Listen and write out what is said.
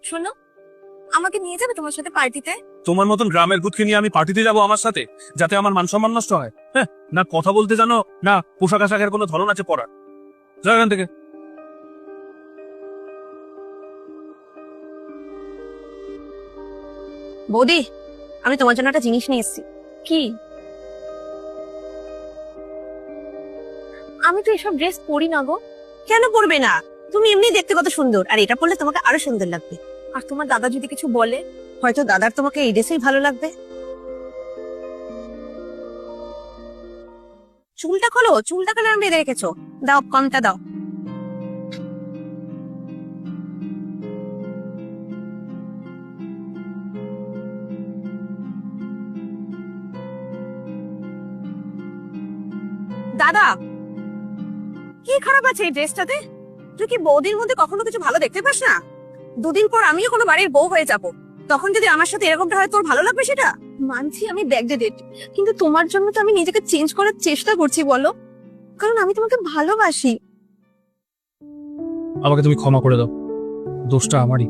শোনো, আমাকে নিয়ে যাবে তোমার সাথে পার্টিতে? তোমার মতন গ্রামের ভূতকে নিয়ে আমি পার্টিতে যাবো আমার সাথে, যাতে আমার মান সম্মান নষ্ট হয়? হ্যাঁ, না কথা বলতে জানো, না পোশাক আশাকের কোনো ধরন আছে পরার। যাও এখান থেকে। বৌদি, আমি তোমার জন্য একটা জিনিস নিয়ে এসেছি। কি? আমি তো এসব ড্রেস পরি না গো। কেন পরবে না? তুমি এমনি দেখতে কত সুন্দর, আর এটা পরলে তোমাকে আরো সুন্দর লাগবে। আর তোমার দাদা যদি কিছু বলে? হয়তো দাদার তোমাকে এই ড্রেসেই ভালো লাগবে। চুলটা খোলো, চুলটা কেন বেঁধে রেখেছো? দাও, কমটা দাও। দাদা, কি খারাপ আছে এই ড্রেসটাতে? তুই কি বৌদির মধ্যে কখনো কিছু ভালো দেখতে পাস না? দুদিন পর আমিও কোনো বাড়ির বউ হয়ে যাব, তখন যদি আমার সাথে এরকমটা হয়, তোর ভালো লাগবে সেটা? মানছি আমি ব্যাকডেটেড, কিন্তু তোমার জন্য তো আমি নিজেকে চেঞ্জ করার চেষ্টা করছি, বলো। কারণ আমি তোমাকে ভালোবাসি। আমাকে তুমি ক্ষমা করে দাও, দোষটা আমারই।